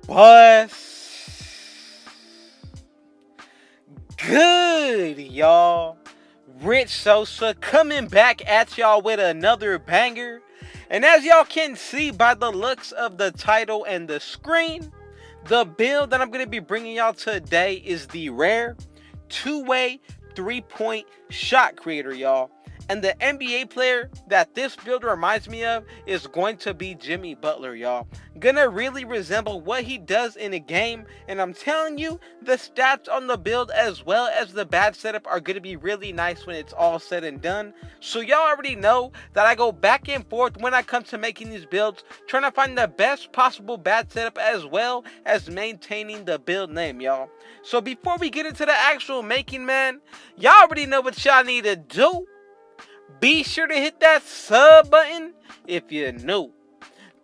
What's good, y'all? Rich Sosa coming back at y'all with another banger. And as y'all can see by the looks of the title and the screen, the build that I'm going to be bringing y'all today is the rare two-way three-point shot creator, y'all. And the NBA player that this build reminds me of is going to be Jimmy Butler, y'all. Gonna really resemble what he does in a game, and I'm telling you, the stats on the build as well as the bad setup are gonna be really nice when it's all said and done. So y'all already know that I go back and forth when I come to making these builds, trying to find the best possible bad setup as well as maintaining the build name, y'all. So before we get into the actual making, man, y'all already know what y'all need to do. Be sure to hit that sub button if you're new.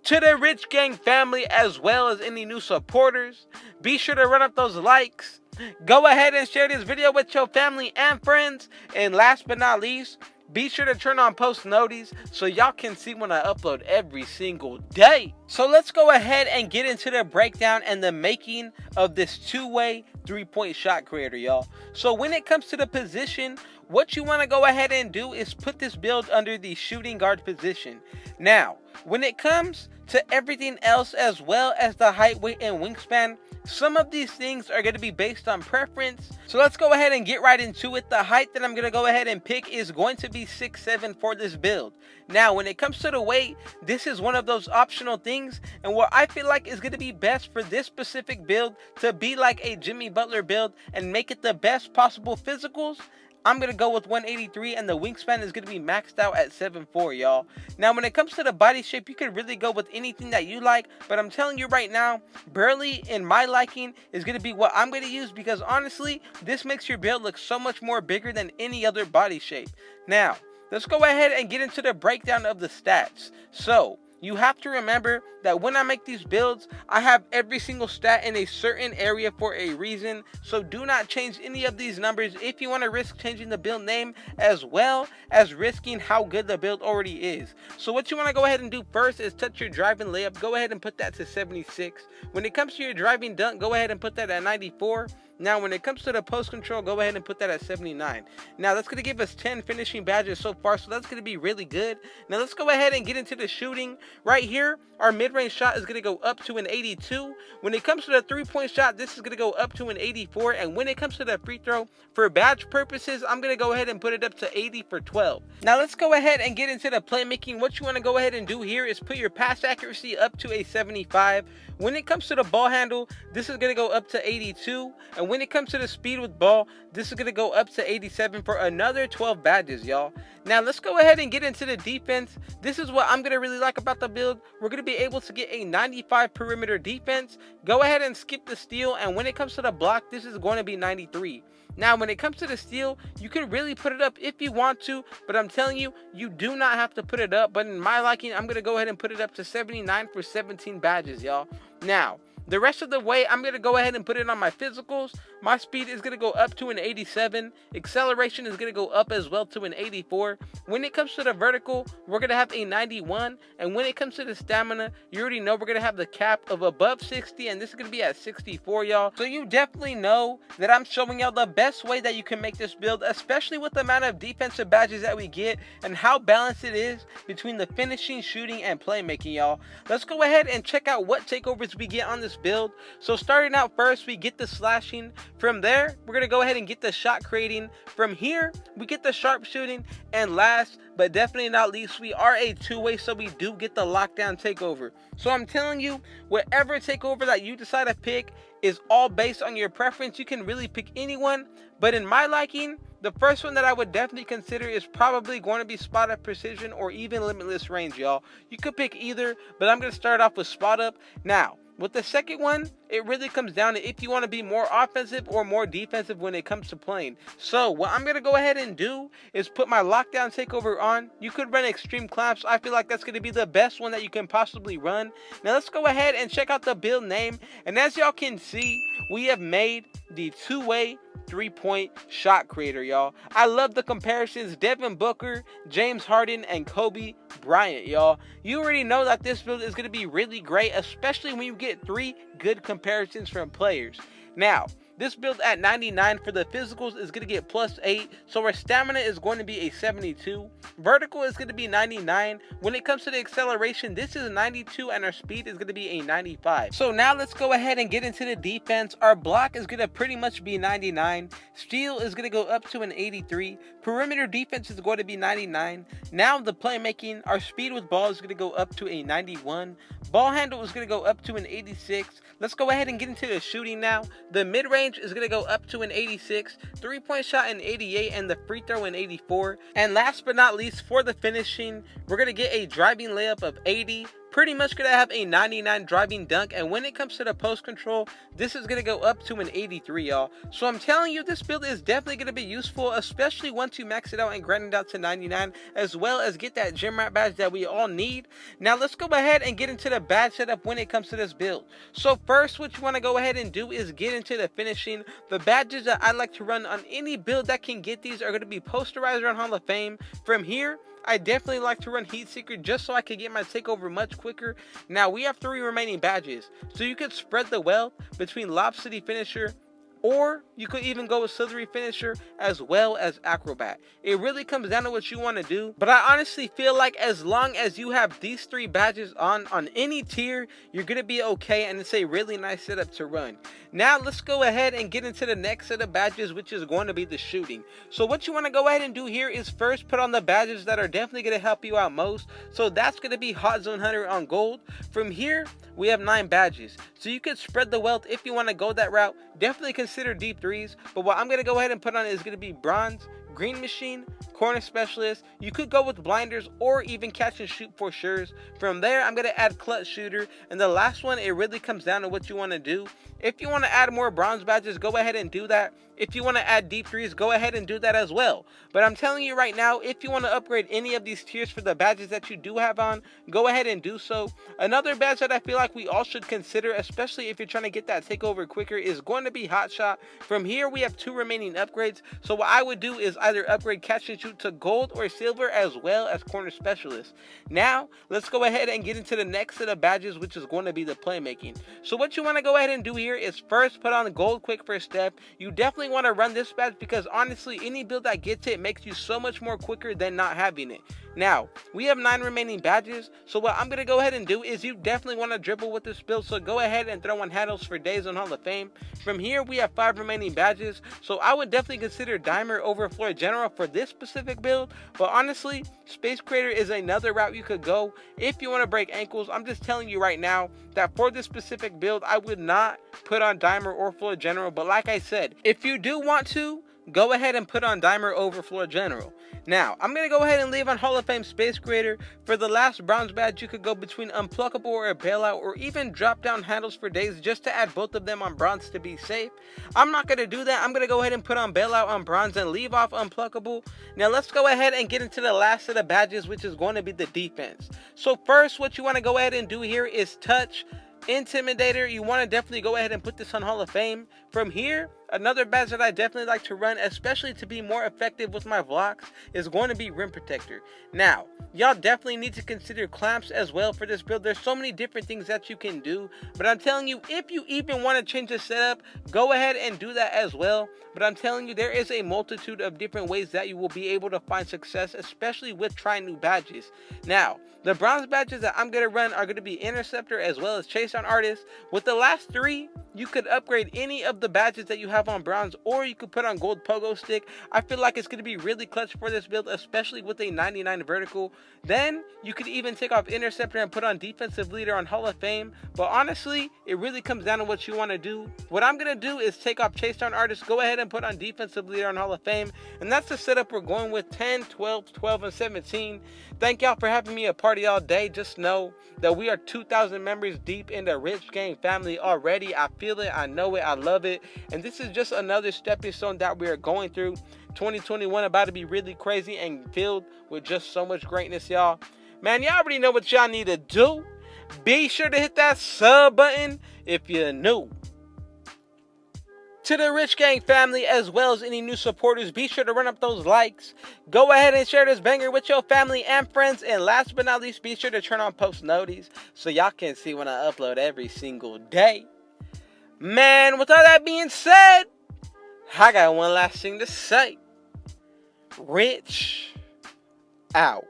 To the Rich Gang family as well as any new supporters, be sure to run up those likes. Go ahead and share this video with your family and friends. And last but not least, be sure to turn on post notifications so y'all can see when I upload every single day. So let's go ahead and get into the breakdown and the making of this two-way three-point shot creator, y'all. So when it comes to the position, what you want to go ahead and do is put this build under the shooting guard position. Now, when it comes to everything else as well as the height, weight, and wingspan, some of these things are going to be based on preference. So let's go ahead and get right into it. The height that I'm going to go ahead and pick is going to be 6'7" for this build. Now, when it comes to the weight, this is one of those optional things, and what I feel like is going to be best for this specific build to be like a Jimmy Butler build and make it the best possible physicals, I'm going to go with 183, and the wingspan is going to be maxed out at 7'4", y'all. Now, when it comes to the body shape, you can really go with anything that you like, but I'm telling you right now, Burley, in my liking, is going to be what I'm going to use because, honestly, this makes your build look so much more bigger than any other body shape. Now, let's go ahead and get into the breakdown of the stats. So, you have to remember that when I make these builds, I have every single stat in a certain area for a reason, so do not change any of these numbers if you want to risk changing the build name as well as risking how good the build already is. So what you want to go ahead and do first is touch your driving layup, go ahead and put that to 76. When it comes to your driving dunk, go ahead and put that at 94. Now, when it comes to the post control, go ahead and put that at 79. Now, that's going to give us 10 finishing badges so far, so that's going to be really good. Now, let's go ahead and get into the shooting. Right here, our mid-range shot is going to go up to an 82. When it comes to the three-point shot, this is going to go up to an 84. And when it comes to the free throw, for badge purposes, I'm going to go ahead and put it up to 80 for 12. Now, let's go ahead and get into the playmaking. What you want to go ahead and do here is put your pass accuracy up to a 75. When it comes to the ball handle, this is going to go up to 82. And when it comes to the speed with ball, this is going to go up to 87 for another 12 badges, y'all. Now, let's go ahead and get into the defense. This is what I'm going to really like about the build. We're going to be able to get a 95 perimeter defense. Go ahead and skip the steal. And when it comes to the block, this is going to be 93. Now, when it comes to the steal, you can really put it up if you want to, but I'm telling you, you do not have to put it up. But in my liking, I'm going to go ahead and put it up to 79 for 17 badges, y'all. Now, the rest of the way, I'm going to go ahead and put it on my physicals. My speed is going to go up to an 87. Acceleration is going to go up as well to an 84. When it comes to the vertical, we're going to have a 91. And when it comes to the stamina, you already know we're going to have the cap of above 60. And this is going to be at 64, y'all. So you definitely know that I'm showing y'all the best way that you can make this build, especially with the amount of defensive badges that we get and how balanced it is between the finishing, shooting, and playmaking, y'all. Let's go ahead and check out what takeovers we get on this build. So starting out first, we get the slashing. From there, we're going to go ahead and get the shot creating. From here, we get the sharp shooting. And last, but definitely not least, we are a two-way, so we do get the lockdown takeover. So I'm telling you, whatever takeover that you decide to pick is all based on your preference. You can really pick anyone, but in my liking, the first one that I would definitely consider is probably going to be Spot Up Precision or even Limitless Range, y'all. You could pick either, but I'm going to start off with Spot Up. Now, with the second one, it really comes down to if you want to be more offensive or more defensive when it comes to playing. So what I'm going to go ahead and do is put my lockdown takeover on. You could run extreme clamps. I feel like that's going to be the best one that you can possibly run. Now let's go ahead and check out the build name. And as y'all can see, we have made the two-way three-point shot creator, y'all. I love the comparisons. Devin Booker, James Harden, and Kobe Bryant, y'all. You already know that this build is going to be really great, especially when you get 3 good comparisons from players. Now, this build at 99 for the physicals is going to get +8, so our stamina is going to be a 72. Vertical is going to be 99. When it comes to the acceleration, this is 92, and our speed is going to be a 95. So now let's go ahead and get into the defense. Our block is going to pretty much be 99. Steal is going to go up to an 83. Perimeter defense is going to be 99. Now the playmaking, our speed with ball is going to go up to a 91. Ball handle is going to go up to an 86. Let's go ahead and get into the shooting now. The mid-range is going to go up to an 86, 3-point shot an 88, and the free throw an 84. And last but not least, for the finishing, we're going to get a driving layup of 80. Pretty much going to have a 99 driving dunk, and when it comes to the post control, this is going to go up to an 83, y'all. So I'm telling you, this build is definitely going to be useful, especially once you max it out and grind it out to 99, as well as get that gym rat badge that we all need. Now let's go ahead and get into the badge setup when it comes to this build. So first, what you want to go ahead and do is get into the finishing. The badges that I like to run on any build that can get these are going to be Posterizer on Hall of Fame. From here, I definitely like to run Heat Seeker just so I can get my takeover much quicker. Now we have 3 remaining badges, so you could spread the wealth between Lob City Finisher, or you could even go with Slithery Finisher as well as Acrobat. It really comes down to what you want to do, but I honestly feel like as long as you have these 3 badges on any tier, you're going to be okay, and it's a really nice setup to run. Now let's go ahead and get into the next set of badges, which is going to be the shooting. So what you want to go ahead and do here is first put on the badges that are definitely going to help you out most. So that's going to be Hot Zone Hunter on gold. From here, we have 9 badges, so you could spread the wealth if you want to go that route. Definitely consider deep threes, but what I'm going to go ahead and put on is going to be bronze, green machine, corner specialist. You could go with blinders or even catch and shoot for sure. From there, I'm going to add clutch shooter, and the last one, it really comes down to what you want to do. If you want to add more bronze badges, go ahead and do that. If you want to add deep threes, go ahead and do that as well. But I'm telling you right now, if you want to upgrade any of these tiers for the badges that you do have on, go ahead and do so. Another badge that I feel like we all should consider, especially if you're trying to get that takeover quicker, is going to be Hot Shot. From here, we have 2 remaining upgrades. So what I would do is either upgrade catch and shoot to gold or silver, as well as corner specialist. Now, let's go ahead and get into the next set of badges, which is going to be the playmaking. So what you want to go ahead and do here is first put on the gold quick first step. You definitely want to run this badge because honestly, any build that gets it makes you so much more quicker than not having it. Now, we have 9 remaining badges, so what I'm going to go ahead and do is you definitely want to dribble with this build, so go ahead and throw on handles for days on Hall of Fame. From here, we have 5 remaining badges, so I would definitely consider Dimer over Floor General for this specific build, but honestly, Space Creator is another route you could go if you want to break ankles. I'm just telling you right now that for this specific build, I would not put on Dimer or Floor General, but like I said, if you do want to, go ahead and put on Dimer over Floor General. Now, I'm going to go ahead and leave on Hall of Fame Space Creator. For the last bronze badge, you could go between Unpluckable or a Bailout, or even drop down handles for days just to add both of them on bronze to be safe. I'm not going to do that. I'm going to go ahead and put on Bailout on bronze and leave off Unpluckable. Now, let's go ahead and get into the last set of badges, which is going to be the defense. So first, what you want to go ahead and do here is Touch, Intimidator. You want to definitely go ahead and put this on Hall of Fame. From here, another badge that I definitely like to run, especially to be more effective with my blocks, is going to be Rim Protector. Now, y'all definitely need to consider clamps as well for this build. There's so many different things that you can do, but I'm telling you, if you even want to change the setup, go ahead and do that as well. But I'm telling you, there is a multitude of different ways that you will be able to find success, especially with trying new badges. Now, the bronze badges that I'm going to run are going to be Interceptor as well as Chase Down Artist. With the last 3, you could upgrade any of the badges that you have on bronze, or you could put on gold pogo stick. I feel like it's going to be really clutch for this build, especially with a 99 vertical. Then you could even take off Interceptor and put on defensive leader on Hall of Fame. But honestly, it really comes down to what you want to do. What I'm going to do is take off Chase Down Artist, go ahead and put on defensive leader on Hall of Fame, and that's the setup we're going with: 10, 12, 12, and 17. Thank y'all for having me a party all day. Just know that we are 2,000 members deep in the Rich Gang family already. I feel it, I know it, I love it, and this is just another stepping stone that we are going through. 2021 about to be really crazy and filled with just so much greatness, y'all. Man, y'all already know what y'all need to do. Be sure to hit that sub button if you're new. To the Rich Gang family, as well as any new supporters, be sure to run up those likes. Go ahead and share this banger with your family and friends. And last but not least, be sure to turn on post notifications so y'all can see when I upload every single day. Man, with all that being said, I got one last thing to say. Rich out.